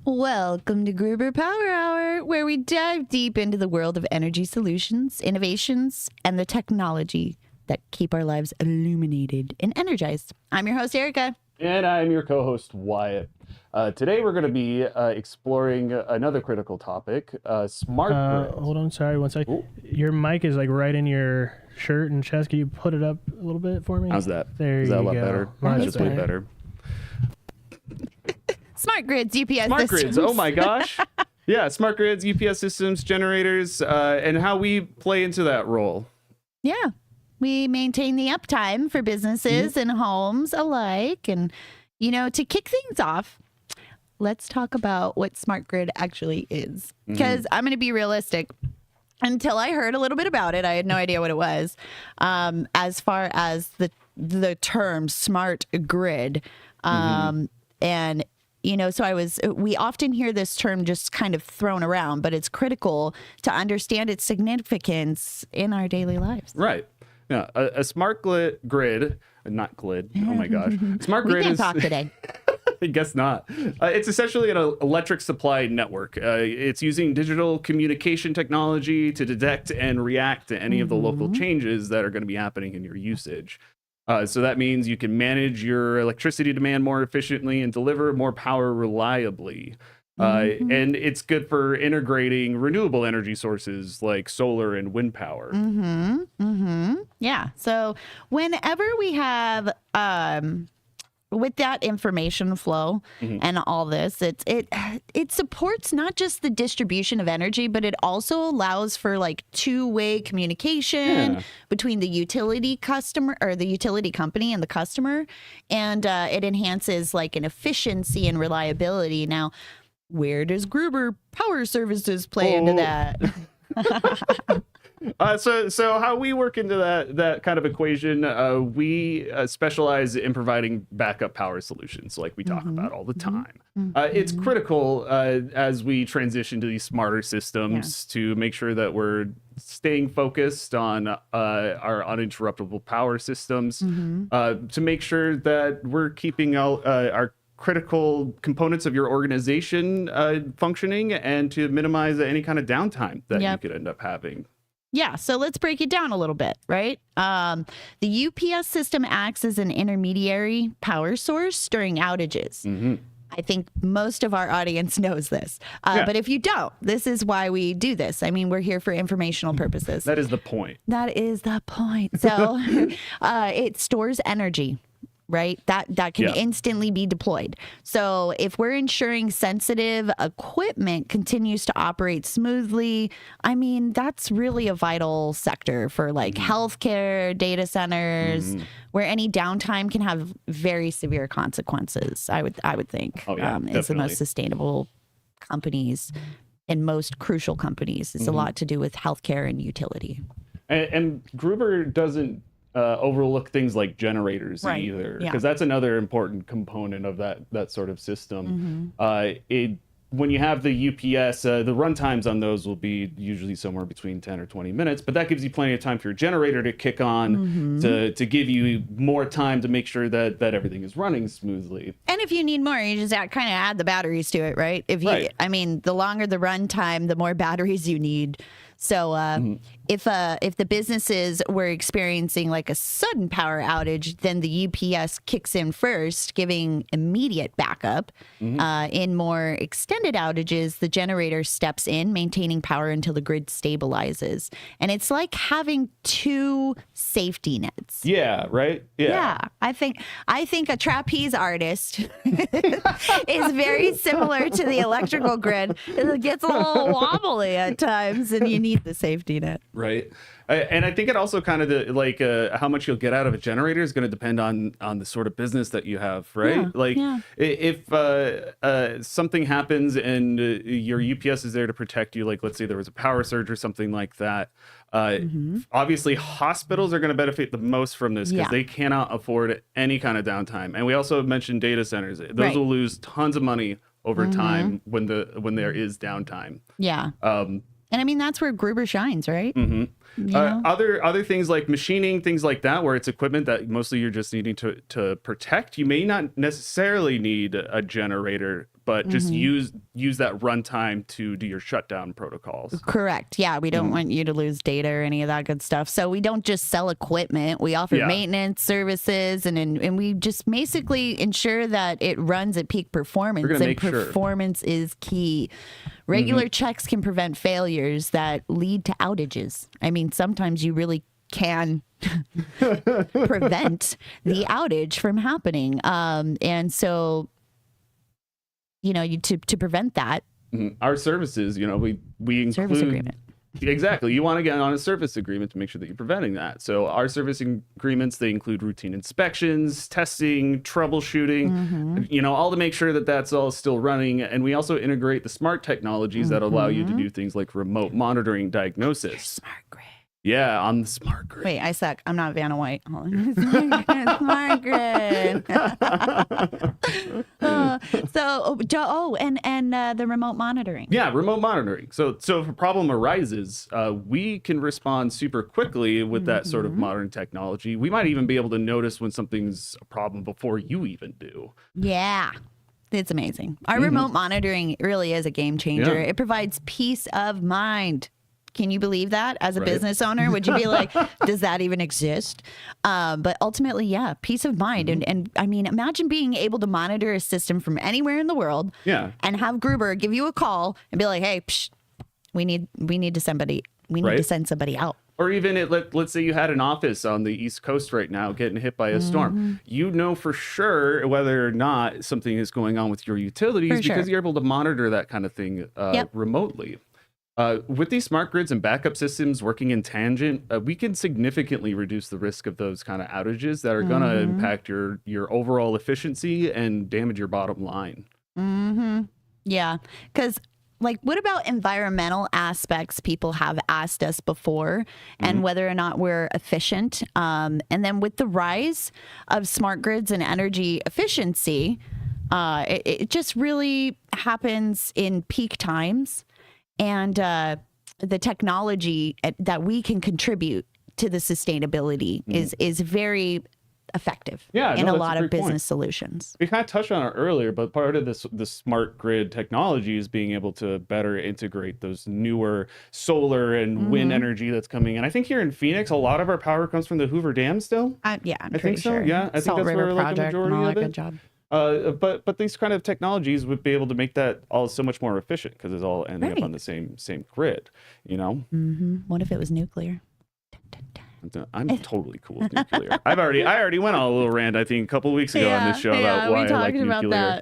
Welcome to Gruber Power Hour, where we dive deep into the world of energy solutions, innovations, and the technology that keep our lives illuminated and energized. I'm your host, Erica. And I'm your co-host, Wyatt. Today we're going to be exploring another critical topic, smart grids. Hold on, sorry, one sec. Ooh. Your mic is like right in your shirt and chest. Can you put it up a little bit for me? How's that? There Is that you a lot go. better? Much That's way better. Smart grids, UPS Smart systems. grids, oh my gosh. Yeah, smart grids, UPS systems, generators, and how we play into that role. Yeah. We maintain the uptime for businesses and homes alike. And, you know, to kick things off, let's talk about what smart grid actually is. Because I'm going to be realistic. Until I heard a little bit about it, I had no idea what it was. As far as the term smart grid. And, you know, we often hear this term just kind of thrown around, but it's critical to understand its significance in our daily lives. Right. Yeah, a smart grid, not glid. Oh my gosh. Smart grid We can't is talk today. I guess not. It's essentially an electric supply network. It's using digital communication technology to detect and react to any of the local changes that are going to be happening in your usage. So that means you can manage your electricity demand more efficiently and deliver more power reliably. And it's good for integrating renewable energy sources like solar and wind power. Yeah. So whenever we have, with that information flow and all this, it supports not just the distribution of energy, but it also allows for like two-way communication between the utility customer or the utility company and the customer, and it enhances like an efficiency and reliability. Now, where does Gruber Power Services play into that? So how we work into that kind of equation, we specialize in providing backup power solutions like we talk about all the time. It's critical as we transition to these smarter systems to make sure that we're staying focused on our uninterruptible power systems, to make sure that we're keeping our critical components of your organization functioning, and to minimize any kind of downtime that you could end up having. Yeah, so let's break it down a little bit, right? The UPS system acts as an intermediary power source during outages. I think most of our audience knows this. But if you don't, this is why we do this. I mean, we're here for informational purposes. That is the point. That is the point. So it stores energy. Right? That can instantly be deployed. So if we're ensuring sensitive equipment continues to operate smoothly, I mean, that's really a vital sector for like healthcare, data centers, where any downtime can have very severe consequences, I would think. Oh, yeah, it's the most sustainable companies and most crucial companies. It's a lot to do with healthcare and utility. And Gruber doesn't overlook things like generators either, because that's another important component of that sort of system. When you have the UPS, the run times on those will be usually somewhere between 10 or 20 minutes, but that gives you plenty of time for your generator to kick on, to give you more time to make sure that everything is running smoothly. And if you need more, you just kind of add the batteries to it, right? I mean, the longer the run time, the more batteries you need. So if the businesses were experiencing like a sudden power outage, then the UPS kicks in first, giving immediate backup. In more extended outages, the generator steps in, maintaining power until the grid stabilizes. And it's like having two safety nets. Yeah, right? Yeah. I think a trapeze artist is very similar to the electrical grid. It gets a little wobbly at times, and you need the safety net. Right. And I think it also kind of how much you'll get out of a generator is going to depend on the sort of business that you have, right? If something happens and your UPS is there to protect you, like let's say there was a power surge or something like that, obviously hospitals are going to benefit the most from this because they cannot afford any kind of downtime. And we also mentioned data centers. Those will lose tons of money over time when there is downtime. Yeah. And I mean, that's where Gruber shines, right? Other things like machining, things like that, where it's equipment that mostly you're just needing to protect. You may not necessarily need a generator, but just use that runtime to do your shutdown protocols. Correct. Yeah, we don't want you to lose data or any of that good stuff. So we don't just sell equipment. We offer maintenance services, and we just basically ensure that it runs at peak performance. And performance is key. Regular checks can prevent failures that lead to outages. I mean, sometimes you really can prevent the outage from happening. And so, to prevent that. Our services, we include service agreement. Exactly. You want to get on a service agreement to make sure that you're preventing that. So our service agreements, they include routine inspections, testing, troubleshooting, all to make sure that that's all still running. And we also integrate the smart technologies that allow you to do things like remote monitoring diagnosis. Smart grid. Yeah, on the smart grid. Wait, I suck. I'm not Vanna White. Smart grid. And the remote monitoring. Yeah, remote monitoring. So if a problem arises, we can respond super quickly with that sort of modern technology. We might even be able to notice when something's a problem before you even do. Yeah. It's amazing. Our remote monitoring really is a game changer. Yeah. It provides peace of mind. Can you believe that as a business owner? Would you be like, does that even exist? But ultimately, yeah, peace of mind. And I mean, imagine being able to monitor a system from anywhere in the world and have Gruber give you a call and be like, hey, we need to send somebody out. Or even let's say you had an office on the East Coast right now getting hit by a storm. You know for sure whether or not something is going on with your utilities because you're able to monitor that kind of thing remotely. With these smart grids and backup systems working in tangent, we can significantly reduce the risk of those kind of outages that are going to impact your overall efficiency and damage your bottom line. Yeah, because what about environmental aspects? People have asked us before, and whether or not we're efficient. And then with the rise of smart grids and energy efficiency, it just really happens in peak times. And the technology that we can contribute to the sustainability is very effective in a lot of business solutions. We kind of touched on it earlier, but part of the smart grid technology is being able to better integrate those newer solar and wind energy that's coming in. I think here in Phoenix, a lot of our power comes from the Hoover Dam still. Yeah, I think so. Sure. Yeah, I think that's where the majority of it. Good job. But these kind of technologies would be able to make that all so much more efficient because it's all ending up on the same grid, What if it was nuclear? I'm totally cool with nuclear. I already went on a little rant, I think, a couple of weeks ago on this show about why I like nuclear.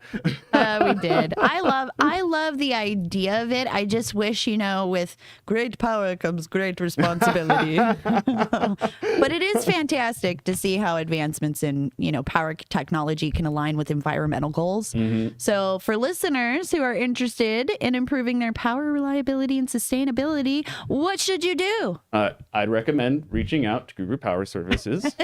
We did. I love the idea of it. I just wish, with great power comes great responsibility. But it is fantastic to see how advancements in, power technology can align with environmental goals. So for listeners who are interested in improving their power reliability and sustainability, what should you do? I'd recommend reaching out to Gruber Power Services.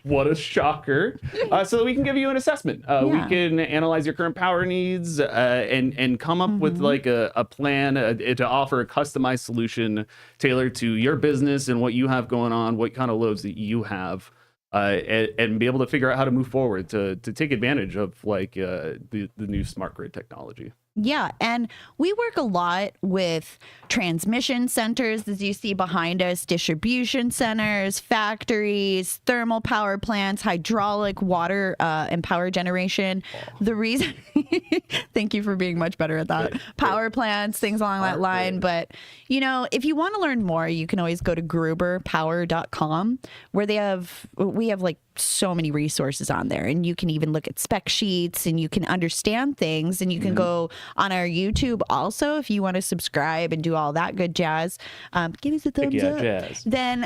What a shocker. So that we can give you an assessment. We can analyze your current power needs and come up with a plan to offer a customized solution tailored to your business and what you have going on, what kind of loads that you have, and be able to figure out how to move forward to take advantage of the new smart grid technology. Yeah, and we work a lot with transmission centers, as you see behind us, distribution centers, factories, thermal power plants, hydraulic water and power generation. The reason, thank you for being much better at that, power plants, things along that line. But, if you want to learn more, you can always go to gruberpower.com, where we have so many resources on there, and you can even look at spec sheets and you can understand things, and you can go on our YouTube also if you want to subscribe and do all that good jazz. Give us a thumbs up. Jazz. Then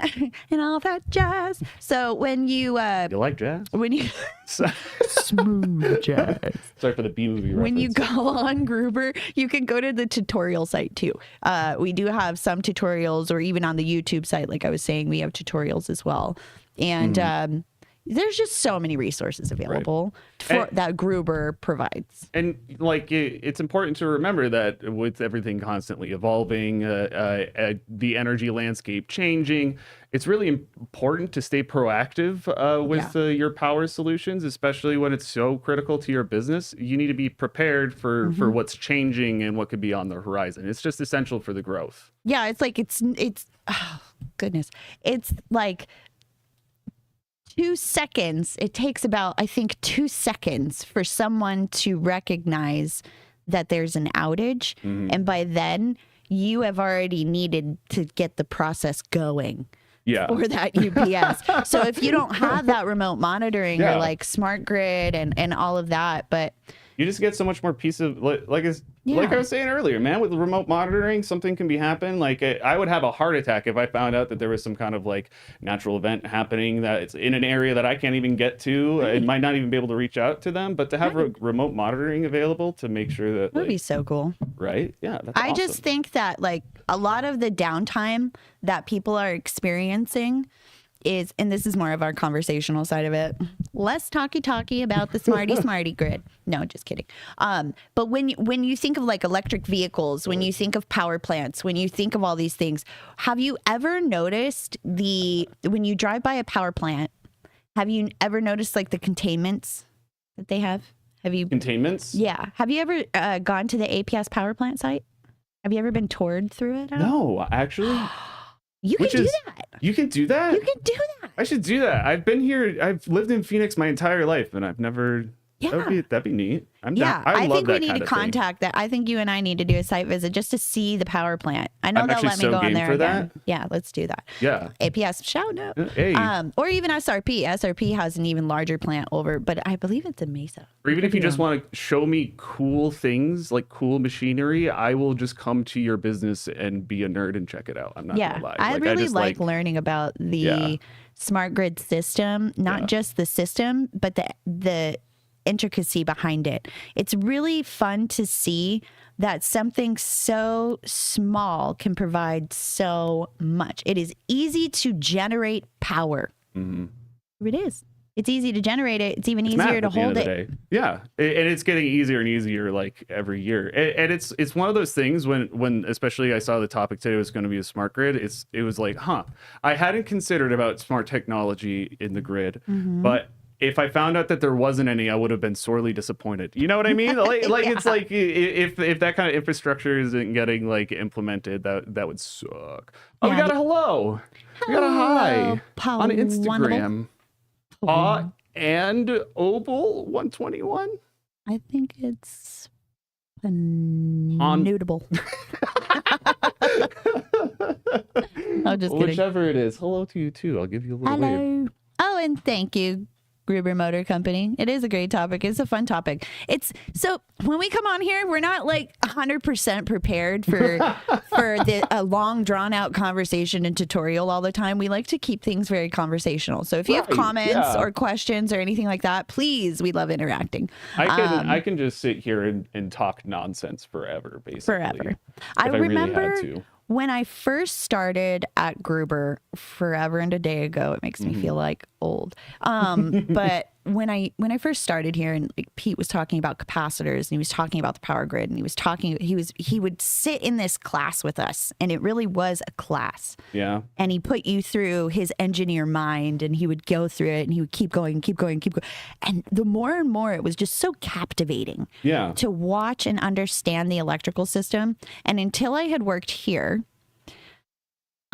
and all that jazz. So when you like jazz? When you smooth jazz. Sorry for the B movie reference. When you go on Gruber, you can go to the tutorial site too. We do have some tutorials, or even on the YouTube site, like I was saying, we have tutorials as well. And There's just so many resources available for that Gruber provides. And like it's important to remember that with everything constantly evolving, the energy landscape changing, it's really important to stay proactive with your power solutions, especially when it's so critical to your business. You need to be prepared for what's changing and what could be on the horizon. It's just essential for the growth. Yeah, it's like it's oh goodness. It's like 2 seconds. It takes about, I think, 2 seconds for someone to recognize that there's an outage. And by then, you have already needed to get the process going for that UPS. So if you don't have that remote monitoring or like smart grid and all of that, but you just get so much more peace of like I was saying earlier, man, with remote monitoring, something can be happening. Like I would have a heart attack if I found out that there was some kind of like natural event happening that it's in an area that I can't even get to. I might not even be able to reach out to them, but to have remote monitoring available to make sure that would be so cool. Right? Yeah. That's I awesome. just think that like a lot of the downtime that people are experiencing is, and this is more of our conversational side of it, less talky about the smarty grid. No, just kidding. But when you think of like electric vehicles, when you think of power plants, when you think of all these things, have you ever noticed when you drive by a power plant, have you ever noticed like the containments that they have? Have you containments? Yeah. Have you ever gone to the APS power plant site? Have you ever been toured through it? No, actually. You can do that. You can do that? You can do that. I should do that. I've been here. I've lived in Phoenix my entire life, and I've never. Yeah. That'd be neat. I'm yeah, down. I love think we that need kind to of thing. contact that. I think you and I need to do a site visit just to see the power plant. I know I'm they'll actually let me so go on game there for again. that. Yeah, let's do that. Yeah. APS, shout out. Hey. Or even SRP. SRP has an even larger plant over, but I believe it's in Mesa. Or even if you just want to show me cool things, like cool machinery, I will just come to your business and be a nerd and check it out. I'm not gonna lie. I really just like learning about the smart grid system, not just the system, but the intricacy behind it. It's really fun to see that something so small can provide so much. It is easy to generate power. It is. It's easy to generate it. It's even easier to hold it. Yeah, and it's getting easier and easier like every year. And it's one of those things when especially I saw the topic today was going to be a smart grid. It was like, I hadn't considered about smart technology in the grid, but if I found out that there wasn't any, I would have been sorely disappointed. You know what I mean? Like it's like if that kind of infrastructure isn't getting like implemented, that would suck. Oh, we got a hello. We got a hi on Instagram. And Opal 121. I think it's notable. I'm just kidding. Whichever it is. Hello to you too. I'll give you a little wave. Oh, and thank you, Gruber Motor Company. It is a great topic. It's a fun topic. It's so when we come on here, we're not like 100% prepared for a long drawn out conversation and tutorial all the time. We like to keep things very conversational. So if you have comments or questions or anything like that, please, we love interacting. I can just sit here and talk nonsense forever, basically. Forever. I remember really had to. When I first started at Gruber forever and a day ago, it makes me feel like old. But when I first started here, and like Pete was talking about capacitors, and he was talking about the power grid, and he would sit in this class with us, and it really was a class. Yeah. And he put you through his engineer mind, and he would go through it, and he would keep going. And the more and more, it was just so captivating. Yeah. To watch and understand the electrical system. And until I had worked here,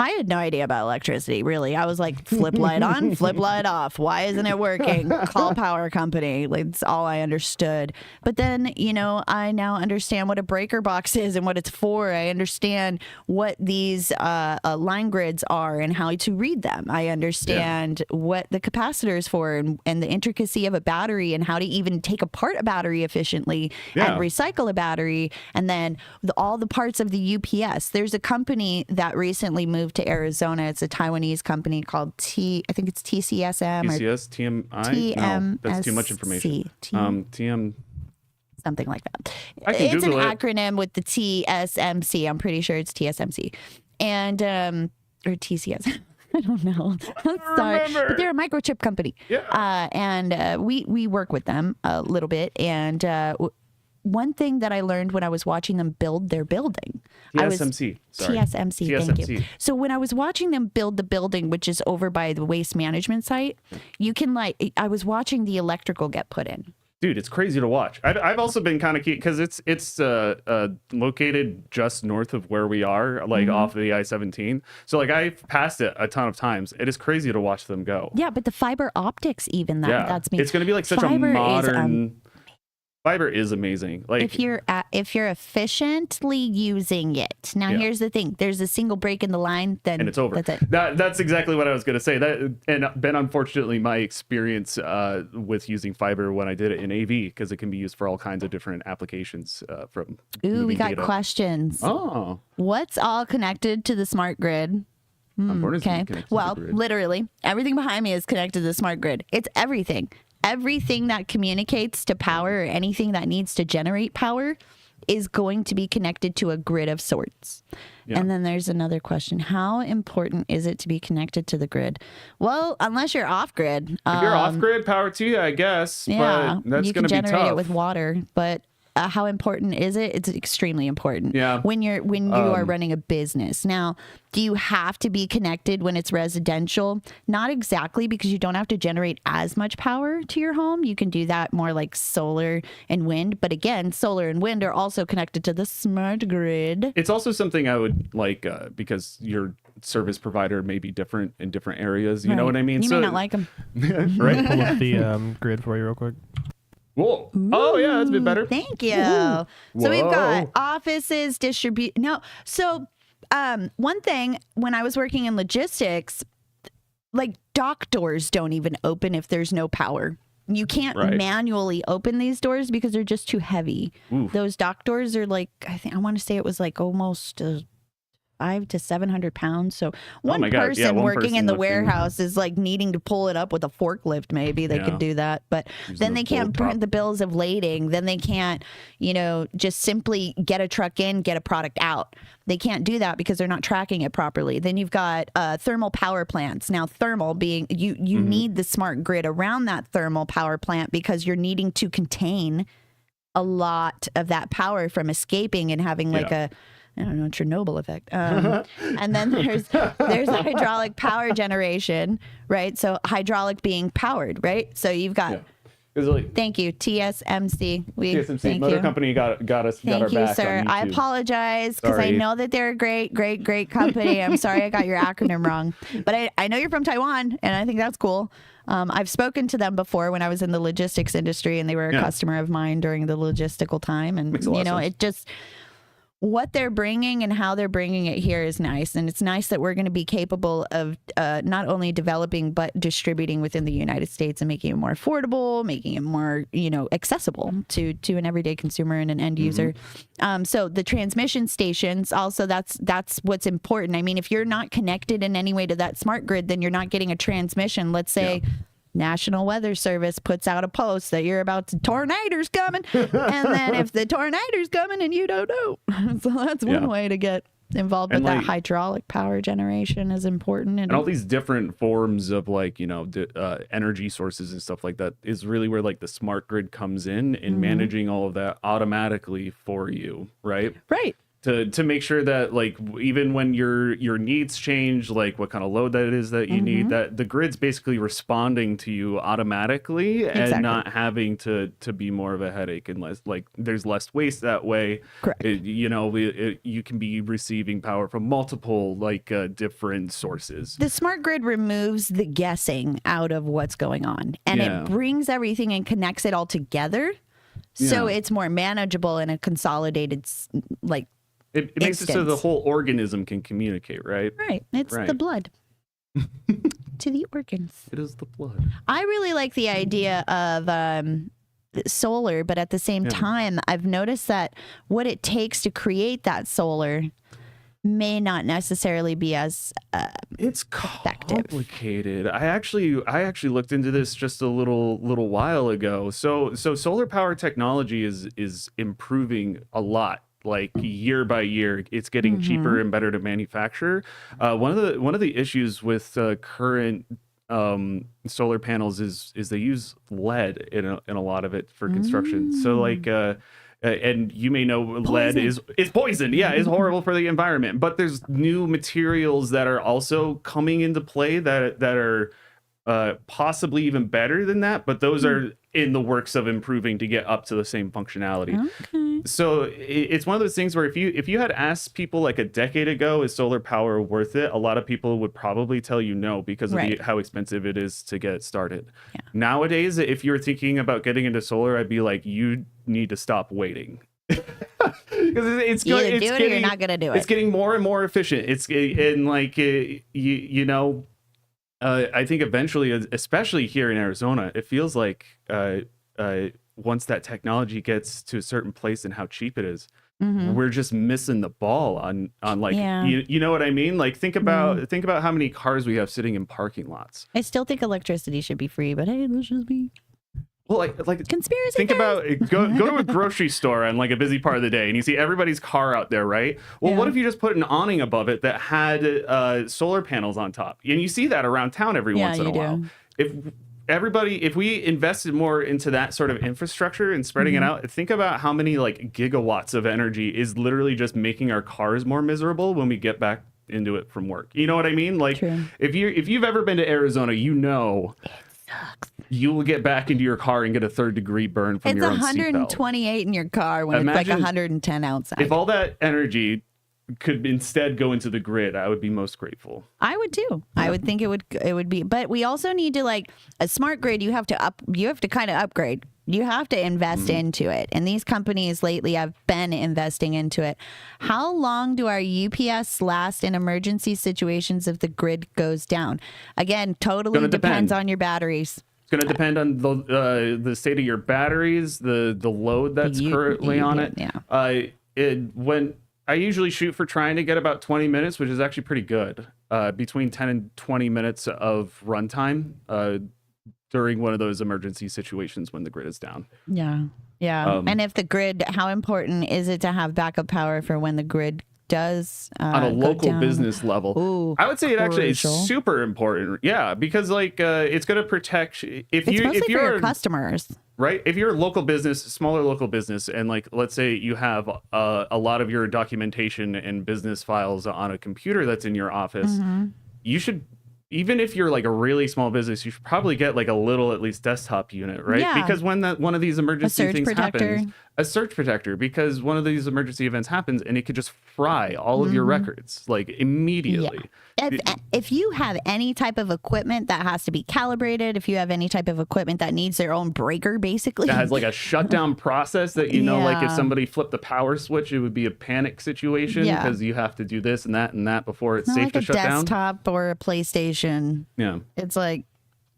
I had no idea about electricity, really. I was like, flip light on, flip light off. Why isn't it working? Call power company. Like, that's all I understood. But then, I now understand what a breaker box is and what it's for. I understand what these line grids are and how to read them. I understand what the capacitor is for and the intricacy of a battery and how to even take apart a battery efficiently and recycle a battery. And then all the parts of the UPS. There's a company that recently moved to Arizona. It's a Taiwanese company called I think it's TCSM TCS, TMI? No, that's too much information. TM. Something like that. It's an acronym with the TSMC. I'm pretty sure it's TSMC. And, or TCS. I don't know. I'm sorry, but they're a microchip company. Yeah. And we work with them a little bit. And one thing that I learned when I was watching them build their building, TSMC. TSMC, thank you. So when I was watching them build the building, which is over by the waste management site, you can I was watching the electrical get put in. Dude, it's crazy to watch. I've also been kind of key because it's located just north of where we are, like off of the I-17. So like I've passed it a ton of times. It is crazy to watch them go. Yeah, but the fiber optics, even that's me. It's going to be like such Fiber a modern. Fiber is amazing. Like if you're efficiently using it. Now here's the thing: there's a single break in the line, then and it's over. That's it. That's exactly what I was going to say. That and been unfortunately my experience with using fiber when I did it in AV because it can be used for all kinds of different applications. From we got data. questions. Oh, what's all connected to the smart grid? Okay. Well, literally everything behind me is connected to the smart grid. It's everything. Everything that communicates to power or anything that needs to generate power is going to be connected to a grid of sorts. Yeah. And then there's another question. How important is it to be connected to the grid? Well, unless you're off grid. If you're off grid, power to you, I guess. Yeah, but that's going to be tough. You can generate it with water, but how important is it? It's extremely important. Yeah. When you are running a business. Now, do you have to be connected when it's residential? Not exactly, because you don't have to generate as much power to your home. You can do that more like solar and wind. But again, solar and wind are also connected to the smart grid. It's also something I would like because your service provider may be different in different areas. You know what I mean? You may not like them. Right. Pull up the grid for you real quick. Whoa. Oh, yeah, that's a bit better. Thank you. So we've got offices, So one thing, when I was working in logistics, like dock doors don't even open if there's no power. You can't manually open these doors because they're just too heavy. Oof. Those dock doors are like, I want to say it was like almost 500 to 700 pounds. So one person working in the warehouse is like needing to pull it up with a forklift. Maybe they could do that, but then they can't print the bills of lading. Then they can't, just simply get a truck in, get a product out. They can't do that because they're not tracking it properly. Then you've got thermal power plants. Now, thermal being you need the smart grid around that thermal power plant because you're needing to contain a lot of that power from escaping and having like a Chernobyl effect. And then there's hydraulic power generation, right? So hydraulic being powered, right? So you've got. Thank you, TSMC. TSMC Motor Company got us. Thank got our you, back sir. on I apologize because I know that they're a great company. I'm sorry I got your acronym wrong, but I know you're from Taiwan, and I think that's cool. I've spoken to them before when I was in the logistics industry, and they were a customer of mine during the logistical time, and it just. What they're bringing and how they're bringing it here is nice. And it's nice that we're going to be capable of not only developing, but distributing within the United States and making it more affordable, making it more, accessible to an everyday consumer and an end user. So the transmission stations, also, that's what's important. I mean, if you're not connected in any way to that smart grid, then you're not getting a transmission. Let's say National Weather Service puts out a post that you're about to tornadoes coming. And then if the tornado's coming and you don't know. So that's one way to get involved with that hydraulic power generation is important. And all these different forms of energy sources and stuff like that is really where like the smart grid comes in managing all of that automatically for you. Right. Right. To make sure that like even when your needs change, like what kind of load that is that you need, that the grid's basically responding to you automatically and not having to be more of a headache, unless like there's less waste that way. Correct. You can be receiving power from multiple different sources. The smart grid removes the guessing out of what's going on, and it brings everything and connects it all together. So it's more manageable in a consolidated It makes it so the whole organism can communicate, right? Right. It's the blood to the organs. It is the blood. I really like the idea of solar, but at the same time, I've noticed that what it takes to create that solar may not necessarily be as it's effective. Complicated. I actually looked into this just a little while ago. So solar power technology is improving a lot. like year by year. It's getting cheaper and better to manufacture. One of the issues with current solar panels is they use lead in a lot of it for construction. So like and you may know lead is poison. Yeah, it's horrible for the environment. But there's new materials that are also coming into play that are possibly even better than that, but those are in the works of improving to get up to the same functionality. Okay. So it's one of those things where if you had asked people like a decade ago, is solar power worth it? A lot of people would probably tell you no because of how expensive it is to get started. Yeah. Nowadays, if you're thinking about getting into solar, I'd be like, you need to stop waiting. Because it's You either it's do it or getting, you're not gonna do it. It's getting more and more efficient. And like you know. I think eventually, especially here in Arizona, it feels like once that technology gets to a certain place and how cheap it is, we're just missing the ball on like you know what I mean? Like think about how many cars we have sitting in parking lots. I still think electricity should be free, but hey, let's just be. Well, like Conspiracy think theories. about go to a grocery store on like a busy part of the day and you see everybody's car out there, right? Well, what if you just put an awning above it that had solar panels on top? And you see that around town every once in a while. If we invested more into that sort of infrastructure and spreading it out, think about how many like gigawatts of energy is literally just making our cars more miserable when we get back into it from work. You know what I mean? Like if you've ever been to Arizona, you know it sucks. You will get back into your car and get a 3rd-degree burn from your own seatbelt. It's 128 in your car when it's like 110 outside. If all that energy could instead go into the grid, I would be most grateful. I would too. Yeah. I would think it would be, but we also need to like a smart grid. You have to kind of upgrade. You have to invest into it. And these companies lately have been investing into it. How long do our UPS last in emergency situations if the grid goes down? Again, totally depends on your batteries. It's going to depend on the state of your batteries, the load that's currently on it. Yeah. When I usually shoot for trying to get about 20 minutes, which is actually pretty good, between 10 and 20 minutes of runtime during one of those emergency situations when the grid is down. Yeah. Yeah. And if the grid, how important is it to have backup power for when the grid does on a local business level? Ooh, I would say it actually is super important. Yeah, because like it's going to protect if you're for your customers, right? If you're a local business, smaller local business, and like let's say you have a lot of your documentation and business files on a computer that's in your office, you should. Even if you're like a really small business, you should probably get like a little, at least desktop unit, right? Yeah. Because when one of these emergency things happens, a surge protector, because one of these emergency events happens and it could just fry all of your records like immediately. Yeah. If you have any type of equipment that has to be calibrated, if you have any type of equipment that needs their own breaker, basically. That has like a shutdown process that, you know, like if somebody flipped the power switch, it would be a panic situation because you have to do this and that before it's safe to shut down. Like a desktop or a PlayStation. Yeah. It's like,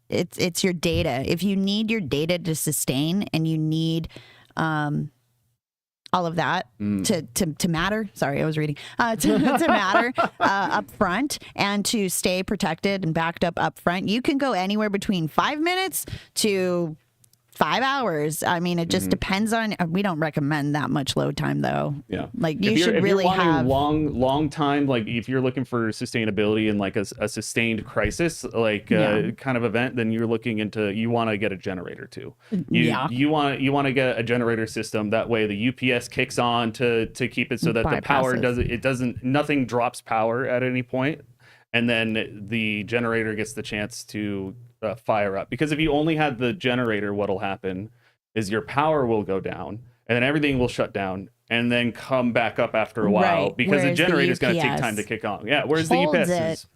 it's your data. If you need your data to sustain and you need all of that to matter. Sorry, I was reading. To matter up front and to stay protected and backed up front. You can go anywhere between 5 minutes to 5 hours. I mean, it just depends on. We don't recommend that much load time, though. Yeah, like you should really have long time. Like if you're looking for sustainability and like a sustained crisis, like kind of event, then you're looking into. You want to get a generator too. You want to get a generator system. That way, the UPS kicks on to keep it so that the power doesn't. Nothing drops power at any point, and then the generator gets the chance to fire up. Because if you only had the generator, what'll happen is your power will go down and then everything will shut down and then come back up after a while because the generator is going to take time to kick on. Yeah, whereas the UPS is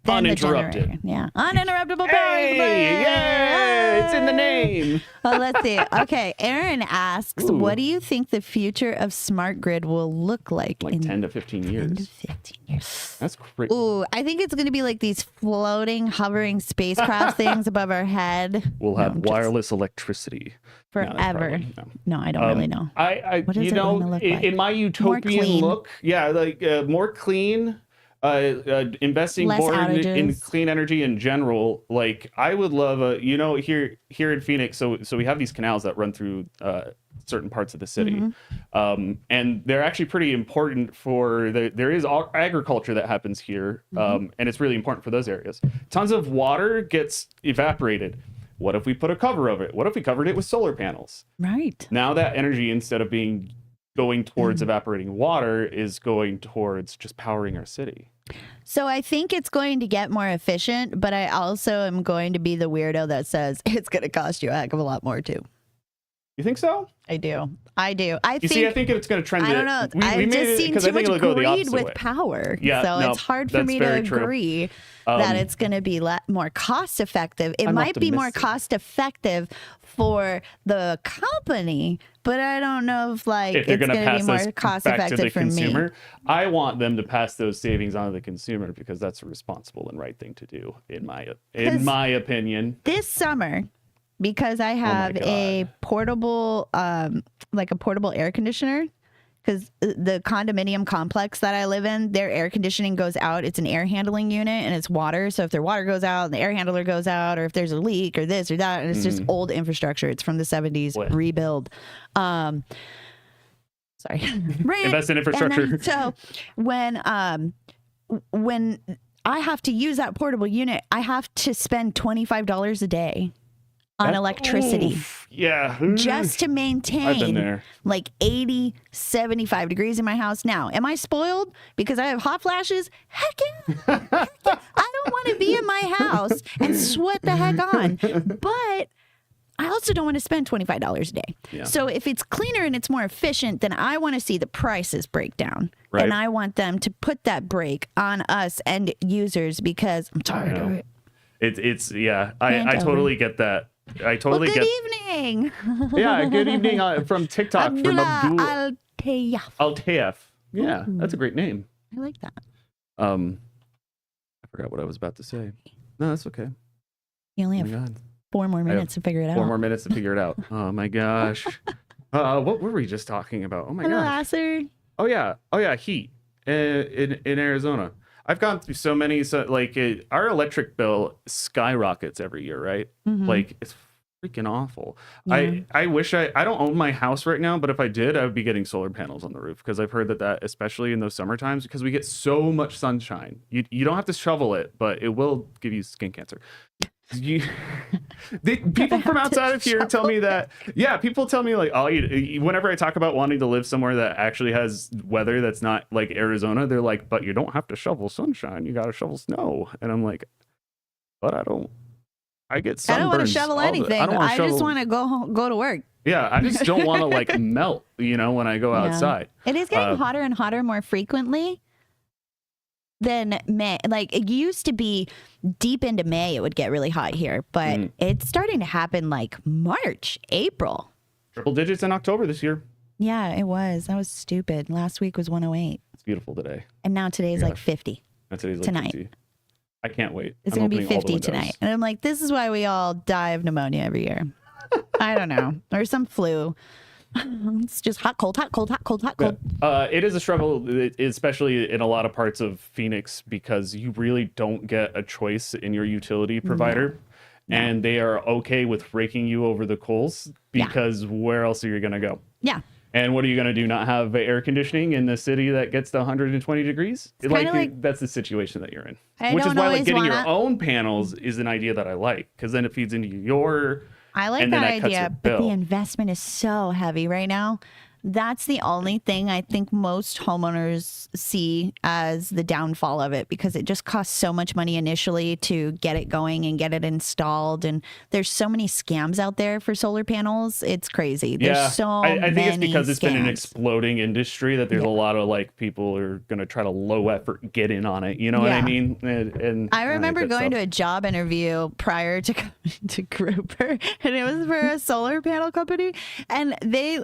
uninterrupted. Uninterruptible power. Hey, it's in the name. Well, let's see. Okay, Aaron asks, what do you think the future of smart grid will look like? Like 10 to 15 years. 10 to 15 years. That's crazy. Ooh, I think it's going to be like these floating, hovering spacecraft things above our head. We'll have wireless electricity. Forever. No, I don't really know. What is it going to look like? In my utopian look, like more clean. Investing Less more in outages. clean energy in general. Like I would love here in Phoenix. So we have these canals that run through certain parts of the city, and they're actually pretty important for there is agriculture that happens here, and it's really important for those areas. Tons of water gets evaporated. What if we put a cover over it? What if we covered it with solar panels? Right. Now that energy, instead of going towards evaporating water, is going towards just powering our city. So I think it's going to get more efficient, but I also am going to be the weirdo that says it's going to cost you a heck of a lot more too. You think so? I do. I think it's going to trend. I don't know. I've just seen too much greed with power. Yeah, so it's hard for me to agree that it's going to be more cost effective. It might be more cost effective for the company, but I don't know if it's going to be more cost effective for me. I want them to pass those savings on to the consumer because that's a responsible and right thing to do, in my opinion. This summer, because I have a portable, like a portable air conditioner, because the condominium complex that I live in, their air conditioning goes out. It's an air handling unit and it's water. So if their water goes out and the air handler goes out, or if there's a leak or this or that, and it's just old infrastructure. It's from the 70s, rebuild. Sorry. Invest in infrastructure. So when I have to use that portable unit, I have to spend $25 a day on electricity. Yeah. Just to maintain like 80, 75 degrees in my house. Now, am I spoiled because I have hot flashes? Heck yeah. I don't want to be in my house and sweat the heck on. But I also don't want to spend $25 a day. Yeah. So if it's cleaner and it's more efficient, then I want to see the prices break down. Right. And I want them to put that break on us end users because I'm tired of it. I totally get that. I totally get. Good evening. Yeah, good evening from TikTok from Abdul Altayef. Yeah, that's a great name. I like that. I forgot what I was about to say. No, that's okay. You only have 4 more minutes to figure it out. 4 more minutes to figure it out. Oh my gosh. What were we just talking about? Oh my gosh. Oh yeah, heat in Arizona. I've gone through so many, our electric bill skyrockets every year, right? Like it's freaking awful. Yeah. I wish I don't own my house right now, but if I did, I would be getting solar panels on the roof because I've heard that especially in those summer times, because we get so much sunshine. You don't have to shovel it, but it will give you skin cancer. People from outside of here tell me that. Yeah, people tell me whenever I talk about wanting to live somewhere that actually has weather that's not like Arizona, they're like, but you don't have to shovel sunshine, you gotta shovel snow. And I'm like, but I get sunburns. I don't want to shovel anything. I just want to go to work. Yeah, I just don't want to melt, when I go outside. It is getting hotter and hotter more frequently than May. Like it used to be deep into May, it would get really hot here, but it's starting to happen like March, April. Triple digits in October this year. Yeah, it was. That was stupid. Last week was 108. It's beautiful today. And now today's like 50. Today's like tonight. 50. I can't wait. It's going to be 50 tonight. And I'm like, this is why we all die of pneumonia every year. I don't know. Or some flu. It's just hot, cold, hot, cold, hot, cold, hot, cold. It is a struggle, especially in a lot of parts of Phoenix, because you really don't get a choice in your utility provider. No. And they are okay with raking you over the coals because where else are you going to go? Yeah. And what are you going to do? Not have air conditioning in the city that gets to 120 degrees? That's the situation that you're in. Which is why getting your own panels is an idea that I like, because then it feeds into your... I like that idea, but the investment is so heavy right now. That's the only thing I think most homeowners see as the downfall of it, because it just costs so much money initially to get it going and get it installed. And there's so many scams out there for solar panels. It's crazy. There's I think it's because it's been an exploding industry that there's a lot of people are going to try to low effort get in on it. You know what I mean? And I remember going to a job interview prior to coming to Gruber, and it was for a solar panel company, and they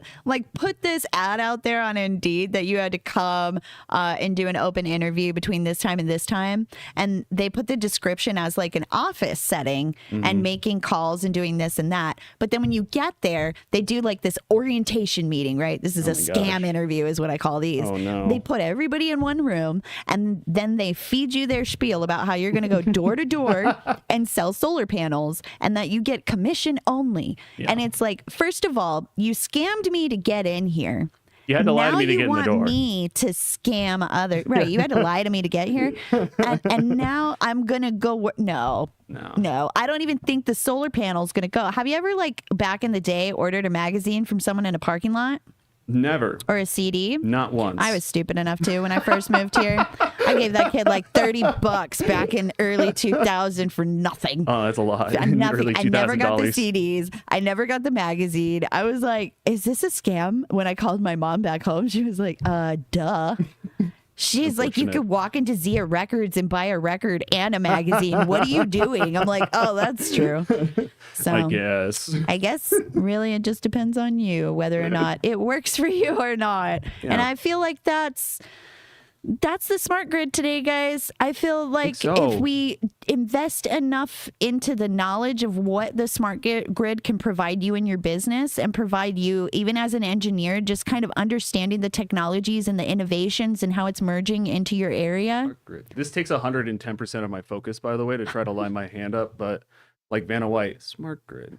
put this ad out there on Indeed that you had to come and do an open interview between this time and this time. And they put the description as like an office setting and making calls and doing this and that. But then when you get there, they do like this orientation meeting, right? This is a scam interview is what I call these. Oh, no. They put everybody in one room and then they feed you their spiel about how you're going to go door to door and sell solar panels and that you get commission only. Yeah. And it's like, first of all, you scammed me to get in here. You had to lie to me to get in the door. Now you want me to scam others. Right. You had to lie to me to get here. And now I'm going to go. No. I don't even think the solar panel's going to go. Have you ever, like, back in the day, ordered a magazine from someone in a parking lot? Never. Or a CD? Not once. I was stupid enough to when I first moved here. I gave that kid like $30 back in early 2000 for nothing. Oh, that's a lot. Nothing. I never got the $2,000. CDs. I never got the magazine. I was like, is this a scam? When I called my mom back home, she was like, duh. She's like, you could walk into Zia Records and buy a record and a magazine. What are you doing? I'm like, oh, that's true. So I guess really it just depends on you whether or not it works for you or not. Yeah. And I feel like that's the smart grid today, guys. I feel like so. if we invest enough into the knowledge of what the smart grid can provide you in your business and provide you, even as an engineer, just kind of understanding the technologies and the innovations and how it's merging into your area. Smart grid. This takes 110% of my focus, by the way, to try to line my hand up. But like Vanna White, smart grid.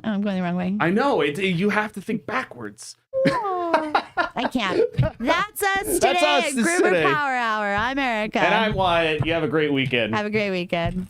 I'm going the wrong way. I know. You have to think backwards. I can't. That's us today That's us at Gruber today. Power Hour. I'm Erica. And I'm Wyatt. You have a great weekend. Have a great weekend.